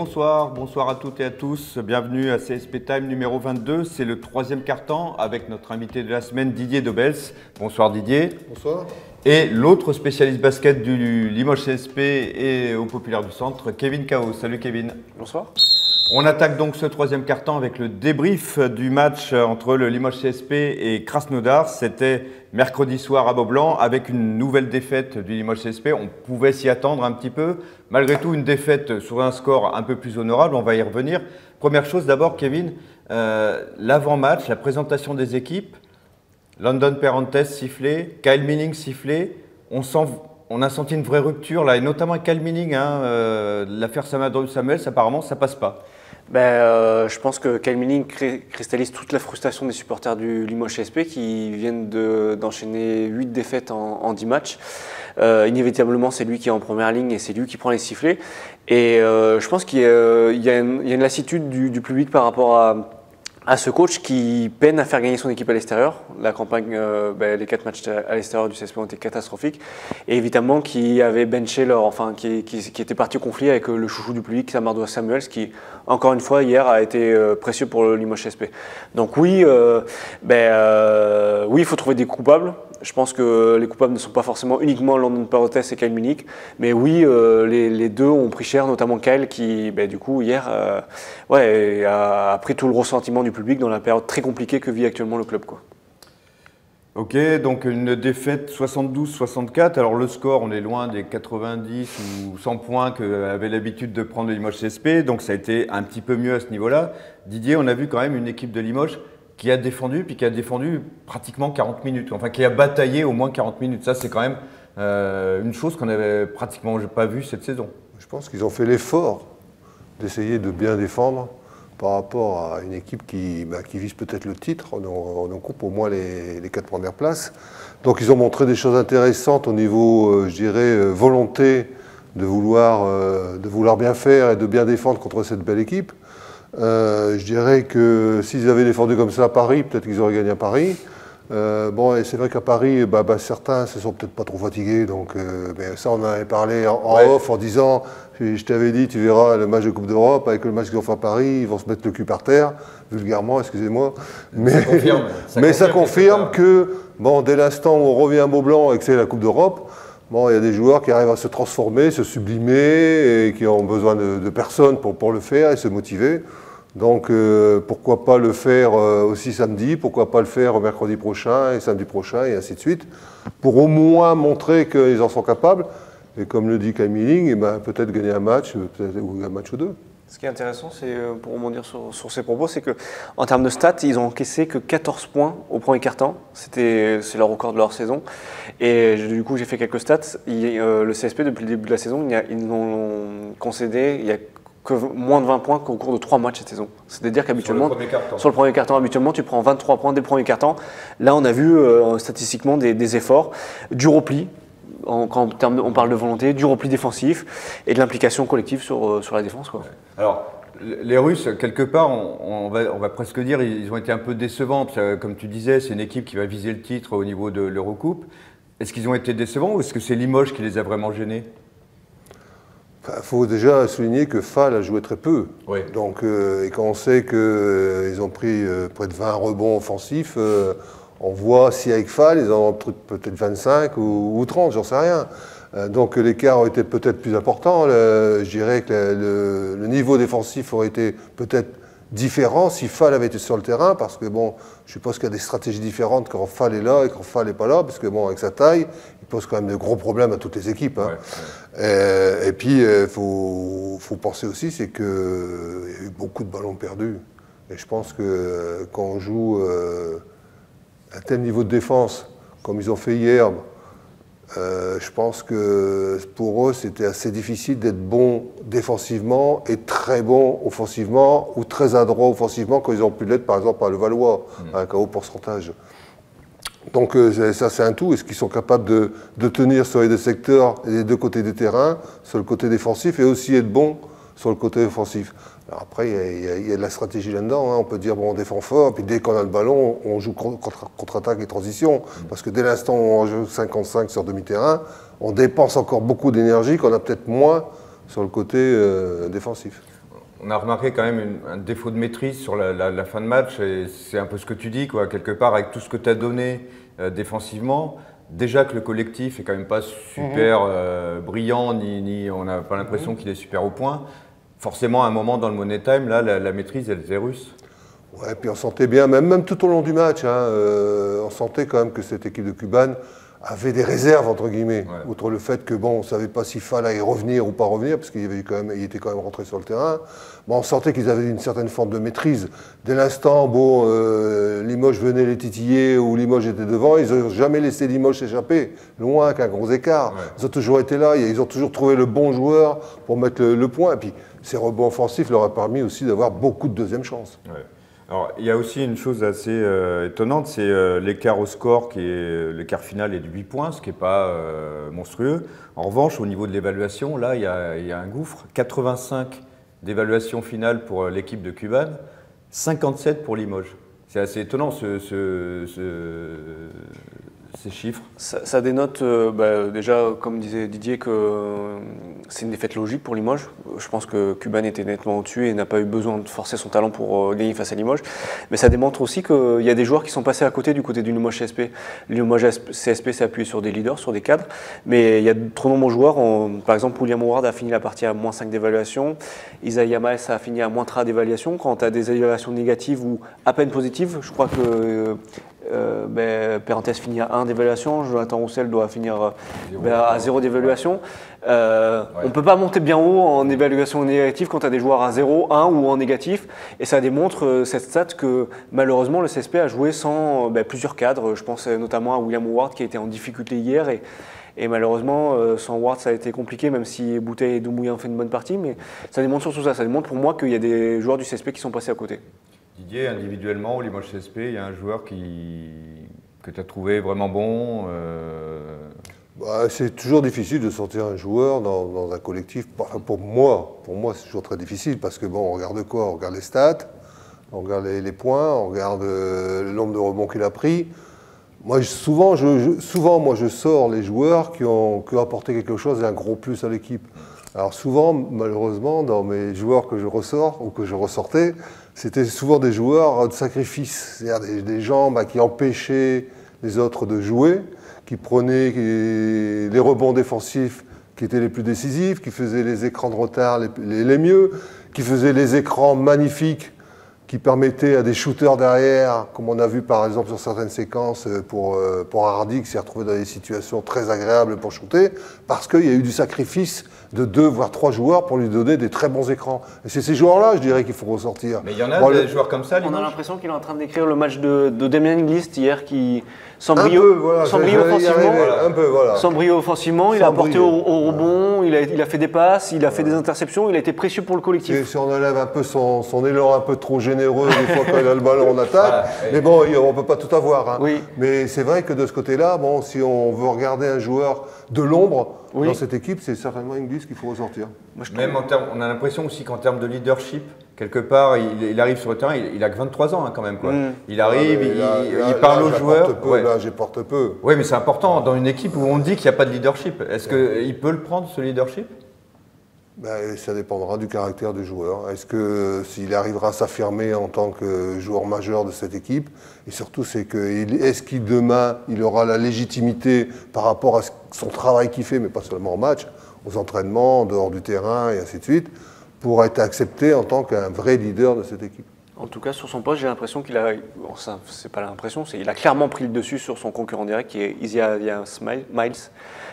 Bonsoir, bonsoir à toutes et à tous. Bienvenue à CSP Time numéro 22. C'est le troisième quart-temps avec notre invité de la semaine, Didier Dobels. Bonsoir Didier. Bonsoir. Et l'autre spécialiste basket du Limoges CSP et au Populaire du Centre, Kevin Cao. Salut Kevin. Bonsoir. On attaque donc ce troisième quart-temps avec le débrief du match entre le Limoges CSP et Krasnodar. C'était mercredi soir à Beaublanc avec une nouvelle défaite du Limoges CSP. On pouvait s'y attendre un petit peu. Malgré tout, une défaite sur un score un peu plus honorable. On va y revenir. Première chose d'abord, Kevin, l'avant-match, la présentation des équipes. London Perrantes sifflé, Kyle Manning sifflé. On a senti une vraie rupture là, et notamment Kyle Manning, l'affaire Samuels, apparemment ça passe pas. Je pense que Kyle Manning cristallise toute la frustration des supporters du Limoges CSP qui viennent d'enchaîner 8 défaites en 10 matchs. Inévitablement, c'est lui qui est en première ligne et c'est lui qui prend les sifflets. Et je pense qu'il y a une lassitude du public par rapport à ce coach qui peine à faire gagner son équipe à l'extérieur. La campagne, les 4 matchs à l'extérieur du CSP ont été catastrophiques. Et évidemment, qui avait benché qui était parti au conflit avec le chouchou du public, Samardo Samuels, qui, encore une fois, hier, a été précieux pour le Limoges CSP. Donc oui, il faut trouver des coupables. Je pense que les coupables ne sont pas forcément uniquement London Perrantes et Kyle Manning, mais oui, les deux ont pris cher, notamment Kyle qui, du coup, hier, a pris tout le ressentiment du public dans la période très compliquée que vit actuellement le club, quoi. Ok, donc une défaite 72-64. Alors le score, on est loin des 90 ou 100 points qu'avait l'habitude de prendre le Limoges CSP, donc ça a été un petit peu mieux à ce niveau-là. Didier, on a vu quand même une équipe de Limoges qui a défendu pratiquement 40 minutes, enfin qui a bataillé au moins 40 minutes. Ça, c'est quand même une chose qu'on n'avait pratiquement pas vue cette saison. Je pense qu'ils ont fait l'effort d'essayer de bien défendre par rapport à une équipe qui vise peut-être le titre. On coupe au moins les 4 premières places. Donc ils ont montré des choses intéressantes au niveau, volonté de vouloir bien faire et de bien défendre contre cette belle équipe. Je dirais que s'ils avaient défendu comme ça à Paris, peut-être qu'ils auraient gagné à Paris. Et c'est vrai qu'à Paris, certains se sont peut-être pas trop fatigués, donc mais ça on en avait parlé en off en disant, je t'avais dit, tu verras le match de Coupe d'Europe avec le match qu'ils ont fait à Paris, ils vont se mettre le cul par terre, vulgairement, excusez-moi. Mais ça confirme que dès l'instant où on revient à Beaublanc et que c'est la Coupe d'Europe, il y a des joueurs qui arrivent à se transformer, se sublimer et qui ont besoin de personnes pour le faire et se motiver. Donc pourquoi pas le faire aussi samedi, pourquoi pas le faire mercredi prochain et samedi prochain et ainsi de suite, pour au moins montrer qu'ils en sont capables. Et comme le dit Kyle Manning, peut-être gagner un match, ou un match ou deux. Ce qui est intéressant, c'est, pour rebondir sur ces propos, c'est qu'en termes de stats, ils ont encaissé que 14 points au premier quart-temps. C'est leur record de leur saison. Et du coup, j'ai fait quelques stats. Le CSP, depuis le début de la saison, ils n'ont concédé, il y a que moins de 20 points qu'au cours de 3 matchs cette saison. C'est-à-dire qu'habituellement, sur le premier quart-temps, habituellement, tu prends 23 points dès le premier quart-temps. Là, on a vu statistiquement des efforts, du repli. Quand on parle de volonté, du repli défensif et de l'implication collective sur la défense, quoi. Alors, les Russes, quelque part, on va presque dire, ils ont été un peu décevants. Parce que, comme tu disais, c'est une équipe qui va viser le titre au niveau de l'Eurocoupe. Est-ce qu'ils ont été décevants ou est-ce que c'est Limoges qui les a vraiment gênés? Il faut déjà souligner que Fall a joué très peu. Oui. Donc, et quand on sait qu'ils ont pris près de 20 rebonds offensifs, on voit si avec Fall, ils en ont peut-être 25 ou 30, j'en sais rien. Donc l'écart aurait été peut-être plus important. Je dirais que le niveau défensif aurait été peut-être différent si Fall avait été sur le terrain, parce que je suppose qu'il y a des stratégies différentes quand Fall est là et quand Fall n'est pas là, parce que avec sa taille, il pose quand même de gros problèmes à toutes les équipes. Hein. Ouais. Et puis il faut penser aussi, c'est qu'il y a eu beaucoup de ballons perdus. Et je pense que quand on joue un tel niveau de défense, comme ils ont fait hier, je pense que pour eux, c'était assez difficile d'être bon défensivement et très bon offensivement ou très adroit offensivement quand ils ont pu l'être, par exemple, à Levallois, à un haut pourcentage. Donc ça, c'est un tout. Est-ce qu'ils sont capables de tenir sur les deux secteurs et les deux côtés des terrains, sur le côté défensif, et aussi être bon sur le côté offensif? Alors après, il y a de la stratégie là-dedans. Hein. On peut dire, on défend fort, puis dès qu'on a le ballon, on joue contre-attaque et transition. Parce que dès l'instant où on joue 55 sur demi-terrain, on dépense encore beaucoup d'énergie qu'on a peut-être moins sur le côté défensif. On a remarqué quand même un défaut de maîtrise sur la fin de match, et c'est un peu ce que tu dis, quoi, quelque part, avec tout ce que tu as donné défensivement. Déjà que le collectif est quand même pas super brillant, ni on n'a pas l'impression qu'il est super au point. Forcément, à un moment dans le Money Time, là, la maîtrise, elle faisait russe. Ouais, puis on sentait bien, même tout au long du match, hein, on sentait quand même que cette équipe de Cuban avait des réserves, entre guillemets, outre le fait que, bon, on ne savait pas s'il fallait revenir ou pas revenir, parce qu'il était quand même rentré sur le terrain. Bon, on sentait qu'ils avaient une certaine forme de maîtrise. Dès l'instant, bon, Limoges venait les titiller ou Limoges était devant, ils n'ont jamais laissé Limoges s'échapper, loin qu'un gros écart. Ouais. Ils ont toujours été là, ils ont toujours trouvé le bon joueur pour mettre le point. Et puis, ces rebonds offensifs leur a permis aussi d'avoir beaucoup de deuxième chances. Ouais. Alors, il y a aussi une chose assez étonnante, c'est l'écart au score, l'écart final est de 8 points, ce qui n'est pas monstrueux. En revanche, au niveau de l'évaluation, là, il y a un gouffre. 85 d'évaluation finale pour l'équipe de Cuban, 57 pour Limoges. C'est assez étonnant ces chiffres. Ça dénote déjà, comme disait Didier, que c'est une défaite logique pour Limoges. Je pense que Cuban était nettement au-dessus et n'a pas eu besoin de forcer son talent pour gagner face à Limoges. Mais ça démontre aussi qu'il y a des joueurs qui sont passés à côté du côté du Limoges CSP. Le Limoges CSP s'est appuyé sur des leaders, sur des cadres, mais il y a de trop nombreux joueurs. Par exemple, William Howard a fini la partie à -5 d'évaluation. Isaiah Maes a fini à -3 d'évaluation. Quand tu as des évaluations négatives ou à peine positives, je crois que Perrantes finit à 1 d'évaluation, Jonathan Roussel doit finir à 0 d'évaluation. On ne peut pas monter bien haut en évaluation négative quand tu as des joueurs à 0, 1 ou en négatif. Et ça démontre cette stat que malheureusement le CSP a joué sans plusieurs cadres. Je pense notamment à William Howard qui a été en difficulté hier. Et malheureusement, sans Howard, ça a été compliqué, même si Bouteille et Doumbouya ont fait une bonne partie. Mais ça démontre surtout ça. Ça démontre pour moi qu'il y a des joueurs du CSP qui sont passés à côté. Didier, individuellement, au Limoges CSP, il y a un joueur que tu as trouvé vraiment bon C'est toujours difficile de sortir un joueur dans un collectif. Pour moi, c'est toujours très difficile parce que, bon, on regarde quoi? On regarde les stats, on regarde les points, on regarde le nombre de rebonds qu'il a pris. Moi, souvent, je sors les joueurs qui ont apporté quelque chose et un gros plus à l'équipe. Alors souvent, malheureusement, dans mes joueurs que je ressors ou que je ressortais, c'était souvent des joueurs de sacrifice, c'est-à-dire des gens qui empêchaient les autres de jouer, qui prenaient les rebonds défensifs qui étaient les plus décisifs, qui faisaient les écrans de retard les mieux, qui faisaient les écrans magnifiques qui permettaient à des shooters derrière, comme on a vu par exemple sur certaines séquences pour Hardy, qui s'est retrouvé dans des situations très agréables pour shooter, parce qu'il y a eu du sacrifice de 2 voire 3 joueurs pour lui donner des très bons écrans. Et c'est ces joueurs-là, je dirais, qu'il faut ressortir. Mais il y en a des joueurs comme ça, on a l'impression qu'il est en train de décrire le match de Damien Inglis hier qui... Sans brio offensivement, il a apporté au rebond, il a fait des passes, il a fait des interceptions, il a été précieux pour le collectif. Et si on enlève un peu son élan un peu trop généreux, des fois quand il a le ballon, on attaque. Mais bon, on ne peut pas tout avoir. Hein. Oui. Mais c'est vrai que de ce côté-là, bon, si on veut regarder un joueur de l'ombre dans cette équipe, c'est certainement Inglis qu'il faut ressortir. Même on a l'impression aussi qu'en termes de leadership, quelque part, il arrive sur le terrain, il a que 23 ans hein, quand même. Quoi. Il arrive, il parle aux joueurs. Là, j'apporte peu. Oui, mais c'est important dans une équipe où on dit qu'il n'y a pas de leadership. Est-ce qu'il peut le prendre, ce leadership? Ça dépendra du caractère du joueur. Est-ce que s'il arrivera à s'affirmer en tant que joueur majeur de cette équipe, et surtout est-ce qu'il demain il aura la légitimité par rapport à son travail qu'il fait, mais pas seulement en match, aux entraînements, en dehors du terrain et ainsi de suite, pour être accepté en tant qu'un vrai leader de cette équipe. En tout cas, sur son poste, j'ai l'impression qu'il a, c'est pas l'impression, il a clairement pris le dessus sur son concurrent direct qui est Isaiah Miles,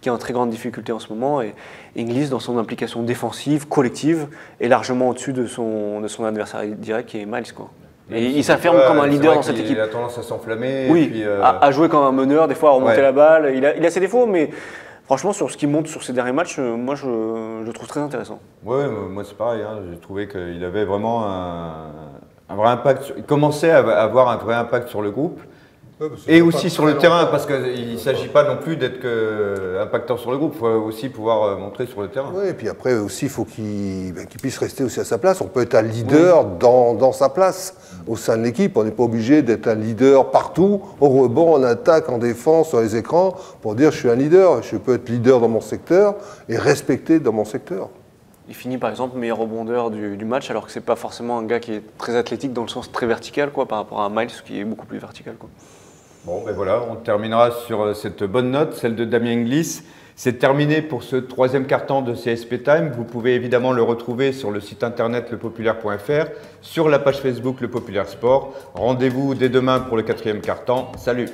qui est en très grande difficulté en ce moment. Et Inglis, dans son implication défensive, collective, est largement au-dessus de son adversaire direct qui est Miles. Quoi. Et il s'affirme comme un leader dans cette équipe. Il a tendance à s'enflammer. Oui, puis, à jouer comme un meneur, des fois à remonter la balle. Il a ses défauts, mais franchement, sur ce qu'il montre sur ses derniers matchs, moi je le trouve très intéressant. Oui, moi c'est pareil. Hein. J'ai trouvé qu'il avait vraiment un vrai impact. Il commençait à avoir un vrai impact sur le groupe. Et aussi sur le terrain, parce qu'il ne s'agit pas non plus d'être impactant sur le groupe, il faut aussi pouvoir montrer sur le terrain. Oui, et puis après aussi, il faut qu'il puisse rester aussi à sa place. On peut être un leader dans sa place, au sein de l'équipe. On n'est pas obligé d'être un leader partout, au rebond, en attaque, en défense, sur les écrans, pour dire je suis un leader. Je peux être leader dans mon secteur et respecté dans mon secteur. Il finit par exemple meilleur rebondeur du match, alors que c'est pas forcément un gars qui est très athlétique dans le sens très vertical, quoi, par rapport à Miles qui est beaucoup plus vertical, quoi. Bon, ben voilà, on terminera sur cette bonne note, celle de Damien Inglis. C'est terminé pour ce troisième quart-temps de CSP Time. Vous pouvez évidemment le retrouver sur le site internet lepopulaire.fr, sur la page Facebook Le Populaire Sport. Rendez-vous dès demain pour le quatrième quart-temps. Salut!